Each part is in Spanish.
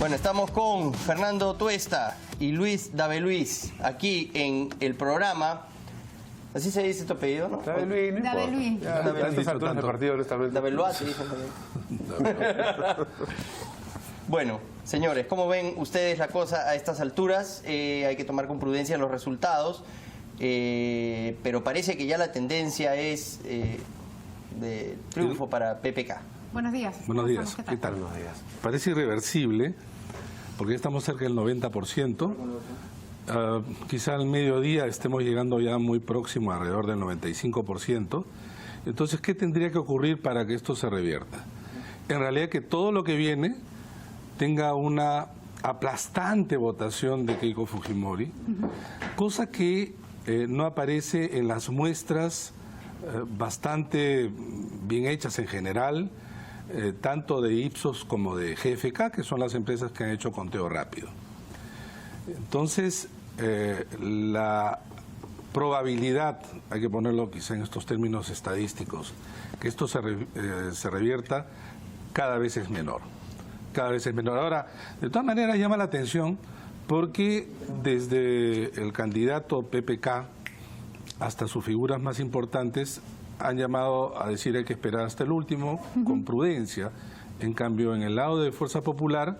Bueno, estamos con Fernando Tuesta y Luis Dabeluís aquí en el programa. ¿Así se dice tu apellido, no? Dabeluís, no importa. Dabeluís. Ya, a estas alturas del partido lo establece. Dabeluá se dice también. Bueno, señores, ¿cómo ven ustedes la cosa a estas alturas? Hay que tomar con prudencia los resultados, pero parece que ya la tendencia es de triunfo para PPK. Buenos días. Buenos días. ¿Qué tal? Buenos días. Parece irreversible, porque ya estamos cerca del 90%. Quizá al mediodía estemos llegando ya muy próximo, alrededor del 95%. Entonces, ¿qué tendría que ocurrir para que esto se revierta? En realidad, que todo lo que viene tenga una aplastante votación de Keiko Fujimori, cosa que no aparece en las muestras bastante bien hechas en general, tanto de Ipsos como de GFK, que son las empresas que han hecho conteo rápido. Entonces, la probabilidad, hay que ponerlo quizá en estos términos estadísticos, que esto se revierta cada vez es menor. Cada vez es menor. Ahora, de todas maneras llama la atención porque desde el candidato PPK hasta sus figuras más importantes han llamado a decir hay que esperar hasta el último, con prudencia. En cambio, en el lado de Fuerza Popular,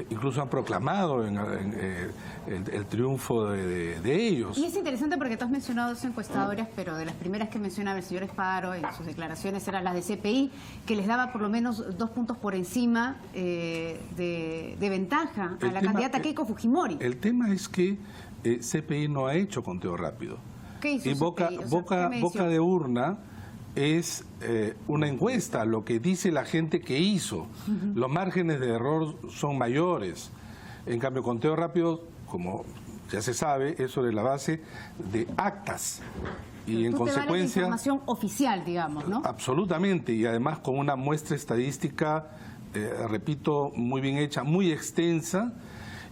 incluso han proclamado el triunfo de ellos. Y es interesante porque tú has mencionado dos encuestadoras, pero de las primeras que mencionaba el señor Esparo en sus declaraciones eran las de CPI, que les daba por lo menos 2 puntos por encima de ventaja a la candidata Keiko Fujimori. El tema es que CPI no ha hecho conteo rápido. ¿Qué hizo Y CPI? boca de urna es una encuesta, lo que dice la gente que hizo. Los márgenes de error son mayores. En cambio, conteo rápido, como ya se sabe, es sobre la base de actas. Y en consecuencia, la información oficial, digamos, ¿no? Absolutamente, y además con una muestra estadística, repito, muy bien hecha, muy extensa,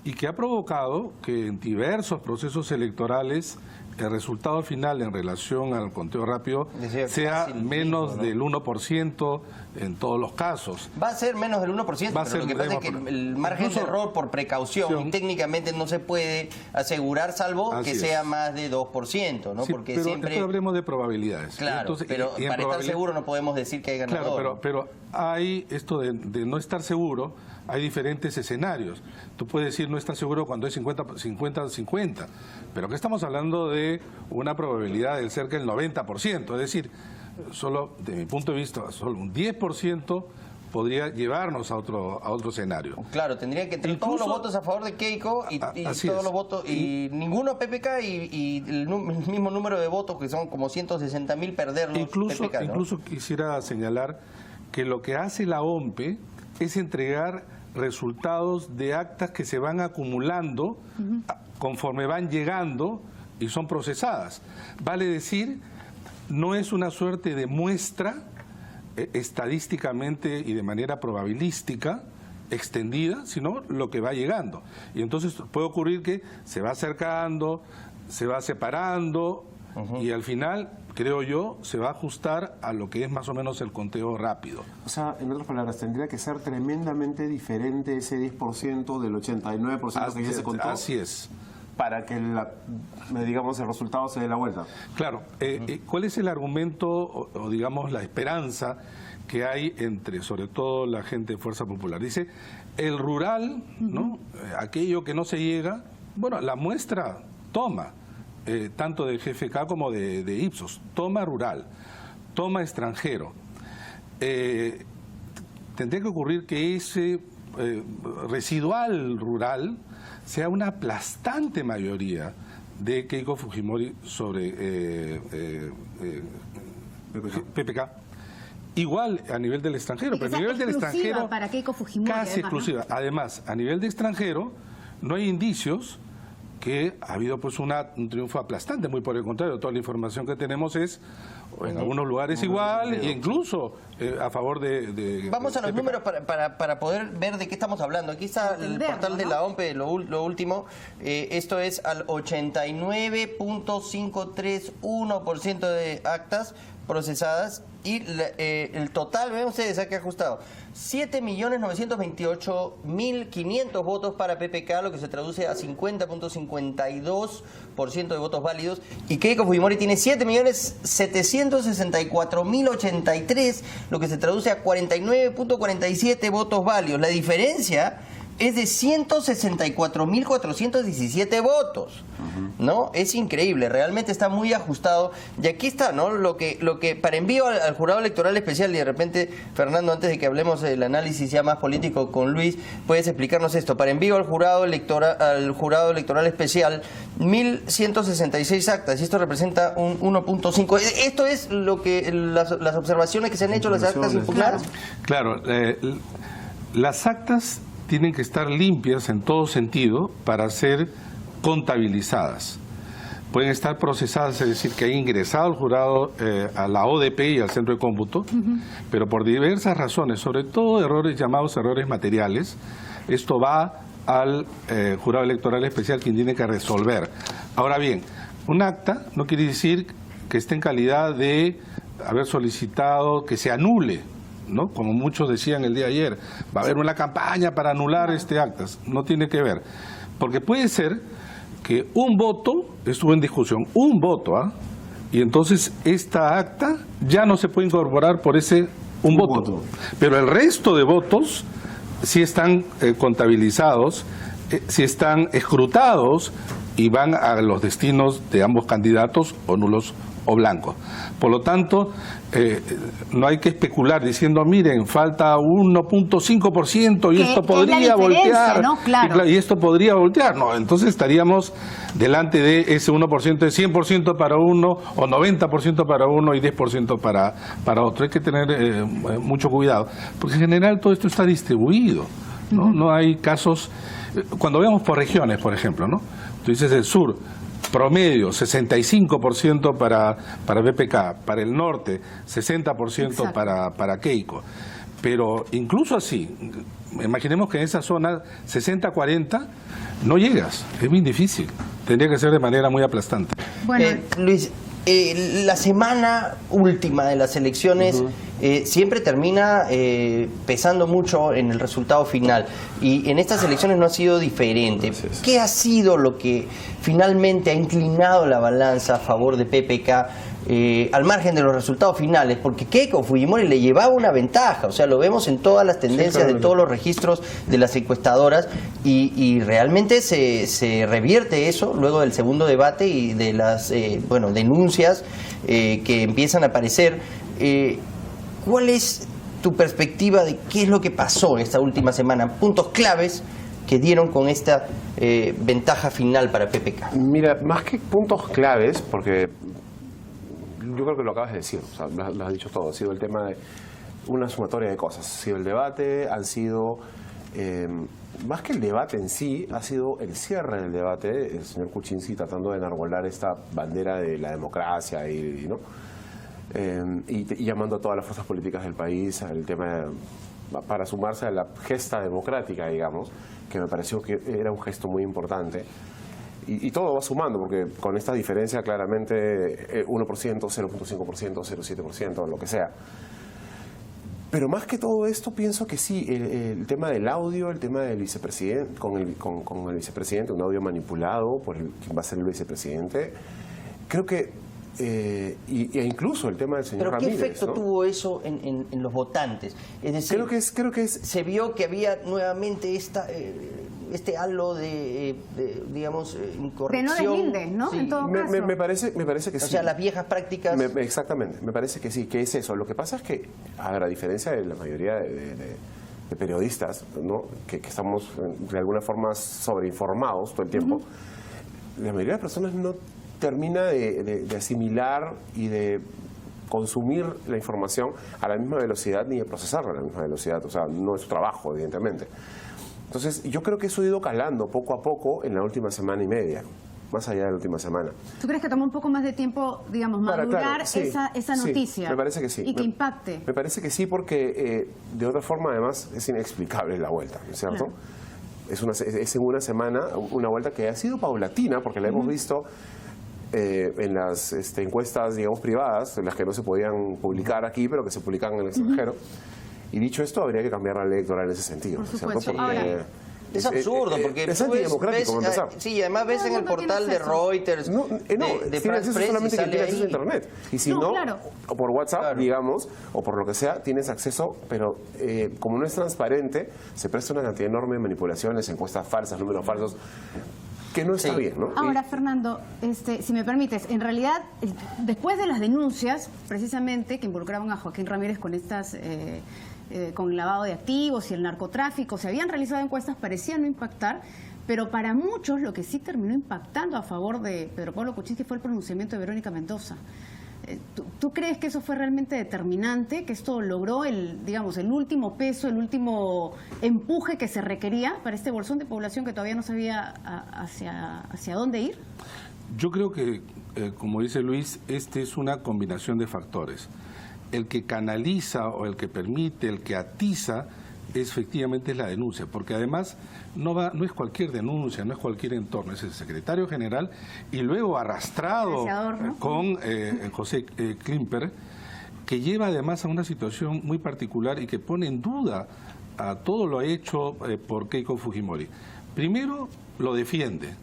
y que ha provocado que en diversos procesos electorales el resultado final en relación al conteo rápido sea menos del 1% en todos los casos. Va a ser menos del 1%, pero lo que pasa es que el margen de error por precaución técnicamente no se puede asegurar, salvo que sea más de 2%, ¿no? Sí, porque pero siempre después hablemos de probabilidades. Claro, entonces, pero para estar seguro no podemos decir que hay ganador. Claro, pero hay esto de no estar seguro, hay diferentes escenarios. Tú puedes decir no estar seguro cuando es 50-50, pero que estamos hablando de una probabilidad del cerca del 90%, es decir, solo, de mi punto de vista, solo un 10% podría llevarnos a otro escenario. Claro, tendría que tener todos los votos a favor de Keiko y todos los votos, y ninguno a PPK y el mismo número de votos, que son como 160.000, perderlos. PPK, ¿no? Incluso quisiera señalar que lo que hace la OMPE es entregar resultados de actas que se van acumulando conforme van llegando y son procesadas. Vale decir, no es una suerte de muestra estadísticamente y de manera probabilística extendida, sino lo que va llegando. Y entonces puede ocurrir que se va acercando, se va separando y al final, creo yo, se va a ajustar a lo que es más o menos el conteo rápido. O sea, en otras palabras, tendría que ser tremendamente diferente ese 10% del 89% que ya se contó. Así es. Para que, digamos, el resultado se dé la vuelta. Claro. ¿Cuál es el argumento o, digamos, la esperanza que hay entre, sobre todo, la gente de Fuerza Popular? Dice, el rural, ¿no? Aquello que no se llega, bueno, la muestra toma, tanto de GFK como de Ipsos, toma rural, toma extranjero. Tendría que ocurrir que ese residual rural sea una aplastante mayoría de Keiko Fujimori sobre PPK. Igual a nivel del extranjero, pero a nivel del extranjero para Keiko Fujimori, casi además, exclusiva. ¿no? Además, a nivel de extranjero no hay indicios que ha habido pues un triunfo aplastante, muy por el contrario, toda la información que tenemos es en algunos lugares igual e incluso a favor de Vamos a los números para poder ver de qué estamos hablando. Aquí está el portal de la OMPE, lo último. Esto es al 89.531% de actas procesadas Y el total, ven ustedes, aquí ajustado, 7.928.500 votos para PPK, lo que se traduce a 50.52% de votos válidos. Y Keiko Fujimori tiene 7.764.083, lo que se traduce a 49.47 votos válidos. La diferencia es de 164.417 votos, ¿no? Es increíble, realmente está muy ajustado. Y aquí está, ¿no? Lo que para envío al jurado electoral especial, y de repente, Fernando, antes de que hablemos del análisis ya más político con Luis, puedes explicarnos esto. Para envío al jurado electoral especial, 1.166 actas, y esto representa un 1.5. Esto es lo que las observaciones que se han hecho, las actas impugnadas. Claro, las actas tienen que estar limpias en todo sentido para ser contabilizadas. Pueden estar procesadas, es decir, que ha ingresado al jurado, a la ODP y al centro de cómputo, pero por diversas razones, sobre todo errores llamados errores materiales, esto va al jurado electoral especial, quien tiene que resolver. Ahora bien, un acta no quiere decir que esté en calidad de haber solicitado que se anule, ¿no? Como muchos decían el día de ayer, va a haber una campaña para anular actas. No tiene que ver, porque puede ser que un voto estuvo en discusión, un voto, y entonces esta acta ya no se puede incorporar por ese un voto, pero el resto de votos sí están contabilizados, sí están escrutados y van a los destinos de ambos candidatos, o nulos o blancos. Por lo tanto, no hay que especular diciendo, miren, falta 1.5% y esto podría voltear, ¿no? Claro. Y esto podría voltear. No, entonces estaríamos delante de ese 1%, de 100% para uno, o 90% para uno y 10% para otro. Hay que tener mucho cuidado, porque en general todo esto está distribuido, ¿no? No hay casos, cuando vemos por regiones, por ejemplo, ¿no? Tú dices el sur, promedio 65% para PPK, para el norte 60% para Keiko. Pero incluso así, imaginemos que en esa zona 60-40 no llegas, es muy difícil, tendría que ser de manera muy aplastante. Bueno, Luis, la semana última de las elecciones siempre termina pesando mucho en el resultado final, y en estas elecciones no ha sido diferente. ¿Qué ha sido lo que finalmente ha inclinado la balanza a favor de PPK, al margen de los resultados finales? Porque Keiko Fujimori le llevaba una ventaja, o sea, lo vemos en todas las tendencias de todos los registros de las encuestadoras, y realmente se revierte eso luego del segundo debate y de las denuncias que empiezan a aparecer. ¿Cuál es tu perspectiva de qué es lo que pasó esta última semana? Puntos claves que dieron con esta ventaja final para PPK. Mira, más que puntos claves, porque yo creo que lo acabas de decir, o sea, lo has dicho todo, ha sido el tema de una sumatoria de cosas. Ha sido el debate, han sido, más que el debate en sí, ha sido el cierre del debate, el señor Kuczynski tratando de enarbolar esta bandera de la democracia ¿no? Y llamando a todas las fuerzas políticas del país al tema para sumarse a la gesta democrática, digamos, que me pareció que era un gesto muy importante. Y todo va sumando, porque con esta diferencia claramente 1%, 0.5%, 0.7%, lo que sea. Pero más que todo esto, pienso que sí, el tema del audio, el tema del vicepresidente, con el vicepresidente, un audio manipulado por quien va a ser el vicepresidente, creo que e incluso el tema del señor Ramírez. ¿Pero qué efecto ¿no? tuvo eso en los votantes? Es decir, creo que es se vio que había nuevamente este halo de digamos, incorrección. De no deslindes, ¿no? Sí. En todo caso. me parece que sí. O sea, las viejas prácticas. Exactamente, me parece que sí, que es eso. Lo que pasa es que, a ver, a diferencia de la mayoría de periodistas, ¿no? que estamos de alguna forma sobreinformados todo el tiempo, la mayoría de las personas no termina de asimilar y de consumir la información a la misma velocidad ni de procesarla a la misma velocidad. O sea, no es su trabajo, evidentemente. Entonces, yo creo que eso ha ido calando poco a poco en la última semana y media, más allá de la última semana. ¿Tú crees que toma un poco más de tiempo, digamos, madurar esa noticia? Me parece que sí. Y que impacte. Me parece que sí, porque de otra forma, además, es inexplicable la vuelta, ¿no es cierto? Claro. Es en una semana una vuelta que ha sido paulatina, porque la hemos visto en las encuestas, digamos, privadas, en las que no se podían publicar aquí, pero que se publican en el extranjero. Y dicho esto, habría que cambiar la ley electoral en ese sentido, Por ¿cierto? supuesto. Porque Ahora, es absurdo, porque es tú antidemocrático, para empezar. sí, y además ves en el No tiene portal de acceso. Reuters, No, de tiene France acceso Press, y solamente quien sale tiene acceso a ahí. Internet. Y si No, no, claro. o por WhatsApp, Claro. digamos, o por lo que sea, tienes acceso, pero como no es transparente, se presta una cantidad enorme de manipulaciones, encuestas falsas, números falsos, que no está Sí. bien, ¿no? Ahora, Fernando, si me permites, en realidad, después de las denuncias, precisamente, que involucraban a Joaquín Ramírez con estas, con el lavado de activos y el narcotráfico, se habían realizado encuestas, parecían no impactar, pero para muchos lo que sí terminó impactando a favor de Pedro Pablo Kuczynski fue el pronunciamiento de Verónica Mendoza. ¿Tú crees que eso fue realmente determinante, que esto logró el último peso, el último empuje que se requería para este bolsón de población que todavía no sabía hacia dónde ir? Yo creo que, como dice Luis, este es una combinación de factores. El que canaliza o el que permite, el que atiza, efectivamente es la denuncia, porque además no es cualquier denuncia, no es cualquier entorno, es el secretario general y luego arrastrado ¿No? con José Klimper, que lleva además a una situación muy particular y que pone en duda a todo lo hecho por Keiko Fujimori. Primero lo defiende,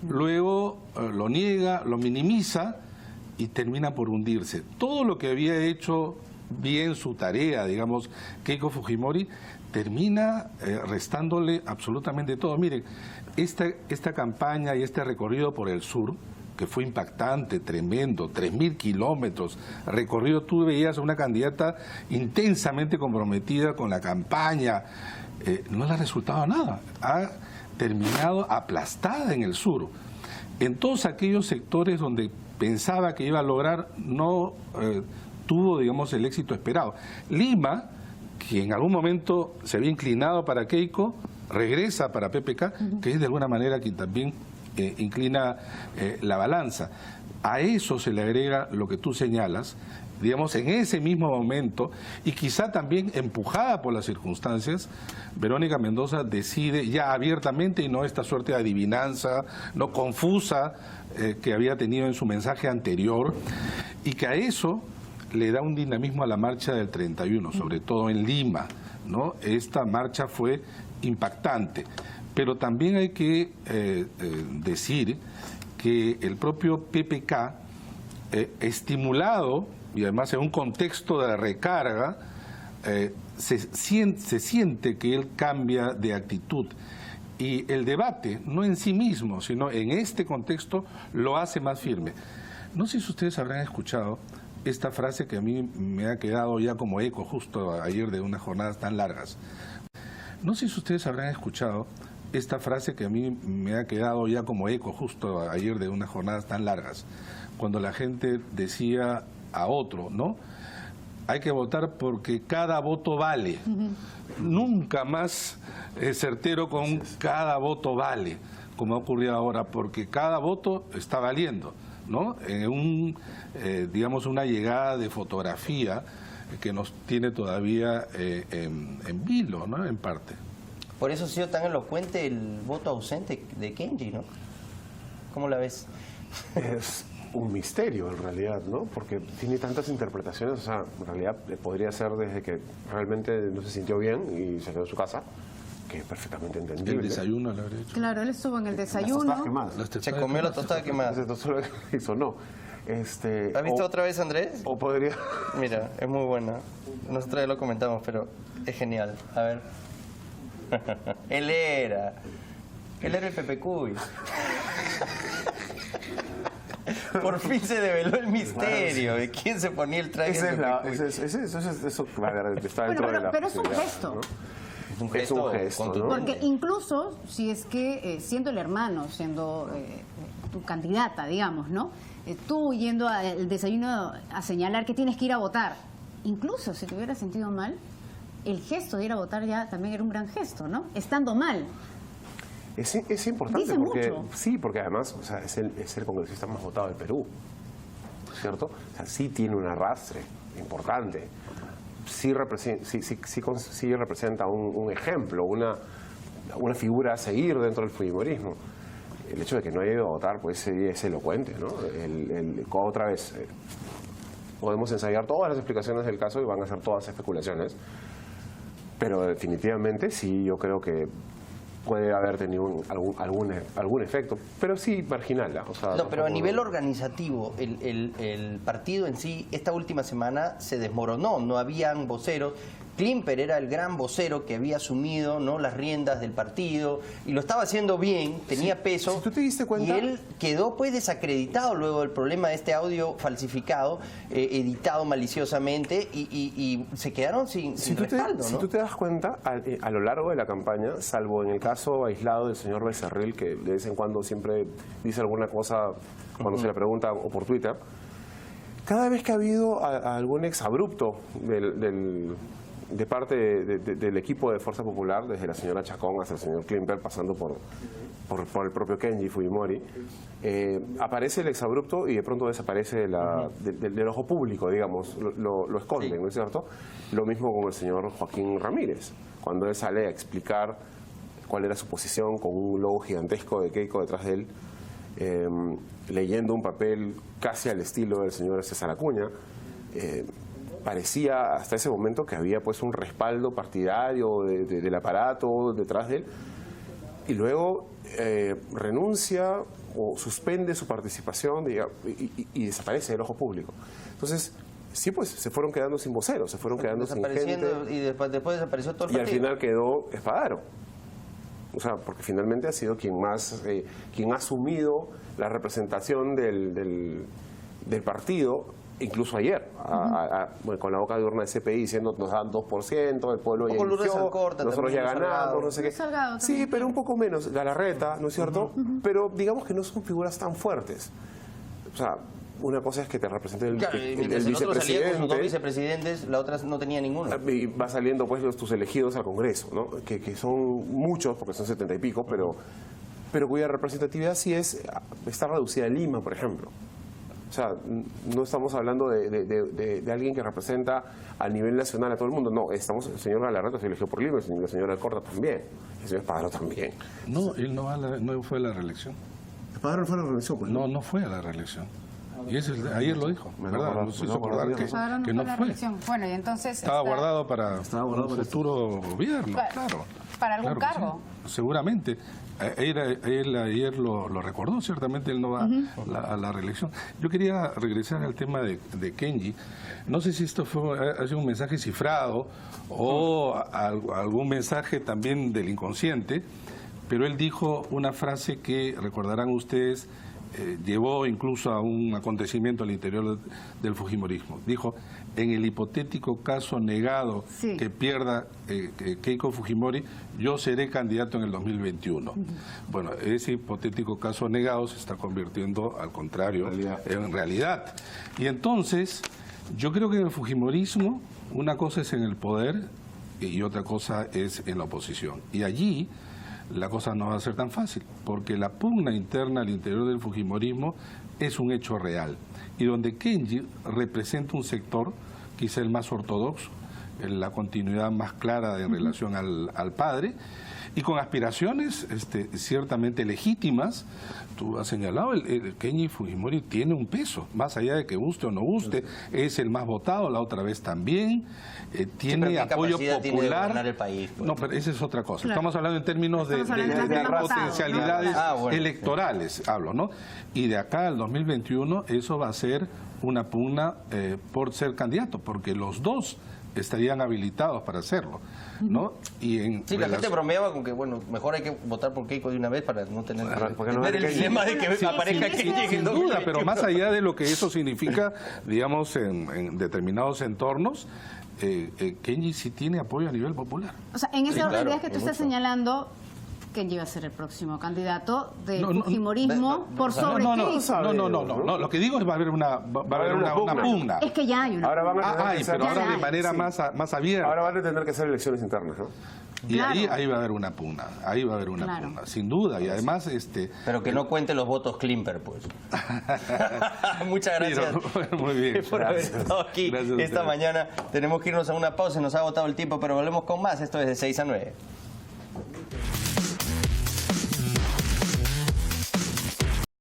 luego lo niega, lo minimiza y termina por hundirse. Todo lo que había hecho bien su tarea, digamos, Keiko Fujimori, termina restándole absolutamente todo. Miren, esta campaña y este recorrido por el sur, que fue impactante, tremendo, 3.000 kilómetros recorrido, tú veías a una candidata intensamente comprometida con la campaña, no le ha resultado nada, ha terminado aplastada en el sur. En todos aquellos sectores donde pensaba que iba a lograr, no tuvo, digamos, el éxito esperado. Lima, que en algún momento se había inclinado para Keiko, regresa para PPK, que es de alguna manera quien también inclina la balanza. A eso se le agrega lo que tú señalas, digamos, en ese mismo momento, y quizá también empujada por las circunstancias, Verónica Mendoza decide ya abiertamente, y no esta suerte de adivinanza, no confusa, que había tenido en su mensaje anterior, y que a eso le da un dinamismo a la marcha del 31, sobre todo en Lima, ¿no? Esta marcha fue impactante, pero también hay que decir que el propio PPK, estimulado, y además en un contexto de recarga, se siente que él cambia de actitud. Y el debate, no en sí mismo, sino en este contexto, lo hace más firme. No sé si ustedes habrán escuchado esta frase que a mí me ha quedado ya como eco justo ayer de unas jornadas tan largas. No sé si ustedes habrán escuchado esta frase que a mí me ha quedado ya como eco justo ayer de unas jornadas tan largas, cuando la gente decía a otro, ¿no? Hay que votar porque cada voto vale. Nunca más certero con cada voto vale, como ha ocurrido ahora, porque cada voto está valiendo, ¿no? Digamos, una llegada de fotografía que nos tiene todavía en vilo, ¿no? En parte. Por eso ha sido tan elocuente el voto ausente de Kenji, ¿no? ¿Cómo la ves? Es un misterio en realidad, ¿no? Porque tiene tantas interpretaciones, o sea, en realidad podría ser desde que realmente no se sintió bien y se quedó en su casa, que es perfectamente entendible. El desayuno, le habría hecho. Claro, él estuvo en el Las desayuno. tostadas quemadas. Se comió la tostada quemada. Entonces, no solo eso, no. ¿Has visto otra vez, Andrés? O podría... Mira, es muy buena. Nosotros ya lo comentamos, pero es genial. A ver. Él era el Pepe Cuy. Por fin se develó el misterio de quién se ponía el traje de Pepe Cuy. Eso está dentro de la... Pero es un posibilidad, gesto. ¿no? Es un Es un gesto, ¿no? contundente. Porque incluso si es que siendo el hermano, siendo tu candidata, digamos, ¿no? Tú yendo al desayuno a señalar que tienes que ir a votar, incluso si te hubieras sentido mal, el gesto de ir a votar ya también era un gran gesto, ¿no? Estando mal. Es importante Dice porque mucho. sí, porque además, o sea, es el congresista más votado del Perú, ¿cierto? O sea, sí tiene un arrastre importante. Sí representa un ejemplo, una figura a seguir dentro del fujimorismo. el hecho de que no haya ido a votar pues es elocuente, ¿no? Otra vez, podemos ensayar todas las explicaciones del caso y van a ser todas especulaciones, pero definitivamente sí, yo creo que puede haber tenido algún efecto, pero sí marginal. O sea, no, pero a nivel organizativo, el partido en sí, esta última semana se desmoronó, no habían voceros. Klimper era el gran vocero que había asumido, ¿no?, las riendas del partido y lo estaba haciendo bien, tenía peso. Si tú te diste cuenta, y él quedó pues desacreditado luego del problema de este audio falsificado, editado maliciosamente y se quedaron sin respaldo, ¿no? Si tú te das cuenta, a lo largo de la campaña, salvo en el caso aislado del señor Becerril, que de vez en cuando siempre dice alguna cosa cuando se le pregunta o por Twitter, cada vez que ha habido algún exabrupto de parte del equipo de Fuerza Popular, desde la señora Chacón hasta el señor Klimper, pasando por el propio Kenji Fujimori, aparece el exabrupto y de pronto desaparece del ojo público, digamos, lo esconden, sí. ¿No es cierto? Lo mismo con el señor Joaquín Ramírez, cuando él sale a explicar cuál era su posición con un logo gigantesco de Keiko detrás de él, leyendo un papel casi al estilo del señor César Acuña. Parecía hasta ese momento que había pues un respaldo partidario del aparato detrás de él, y luego renuncia o suspende su participación y desaparece del ojo público. Entonces, sí, pues se fueron quedando sin voceros, se fueron quedando sin gente. Y después desapareció todo el partido. partido. Y al final quedó Espadaro. O sea, porque finalmente ha sido quien ha asumido la representación del partido. Incluso ayer, con la boca de urna de CPI diciendo nos dan 2%, el pueblo ya inició, nosotros ya ganamos, no sé qué. Sí, pero un poco menos, Galarreta, ¿no es cierto? Pero digamos que no son figuras tan fuertes. O sea, una cosa es que te represente el vicepresidente. Con dos vicepresidentes, la otra no tenía ninguno. Y va saliendo pues tus elegidos al Congreso, ¿no? Que son muchos, porque son 70 y pico, pero cuya representatividad sí está reducida en Lima, por ejemplo. O sea, no estamos hablando de alguien que representa a nivel nacional a todo el mundo. No, el señor Galarreta se eligió por Lima, la señora Alcorta también, el señor Espadaro también. No, él no fue a la reelección. ¿Espadaro no fue a la reelección? Pues, no fue a la reelección. Y ayer lo dijo, ¿verdad? Nos hizo acordar que no fue. Bueno, y entonces estaba guardado para un futuro gobierno, claro. ¿Para algún cargo? Seguramente. Él ayer lo recordó, ciertamente él no va a la reelección. Yo quería regresar al tema de Kenji. No sé si esto ha sido un mensaje cifrado o algún mensaje también del inconsciente, pero él dijo una frase que recordarán ustedes, llevó incluso a un acontecimiento al interior del fujimorismo. Dijo, en el hipotético caso negado que pierda Keiko Fujimori, yo seré candidato en el 2021. Bueno, ese hipotético caso negado se está convirtiendo, al contrario, en realidad. Y entonces, yo creo que en el fujimorismo, una cosa es en el poder y otra cosa es en la oposición. Y allí la cosa no va a ser tan fácil, porque la pugna interna al interior del fujimorismo es un hecho real. Y donde Kenji representa un sector, quizá el más ortodoxo, en la continuidad más clara en relación al padre, y con aspiraciones ciertamente legítimas. Tú has señalado, el Kenji Fujimori tiene un peso, más allá de que guste o no guste, es el más votado, la otra vez también, tiene apoyo popular. El país, pues. No, pero esa es otra cosa. Claro. Estamos hablando en términos de potencialidades electorales, hablo, ¿no? Y de acá al 2021 eso va a ser una pugna por ser candidato, porque los dos estarían habilitados para hacerlo, ¿no? Y la gente bromeaba con que, bueno, mejor hay que votar por Keiko de una vez para no tener el dilema de que aparezca Kenji. Sin duda, pero más allá de lo que eso significa, digamos, en determinados entornos, Kenji sí tiene apoyo a nivel popular. O sea, en esa orden de ideas que tú estás señalando, Kenji va a ser el próximo candidato del fujimorismo por sobre Keiko. No, lo que digo es va a haber una pugna. Es que ya hay una pugna. Pero ahora de manera más abierta. Ahora van a tener que ser elecciones internas, ¿no? Y claro. ahí va a haber una pugna, pugna, sin duda, y además pero que no cuente los votos Klimper, pues. Muchas gracias. Muy bien. Por haber estado aquí esta mañana. Tenemos que irnos a una pausa, nos ha agotado el tiempo, pero volvemos con más. Esto es de 6 a 9.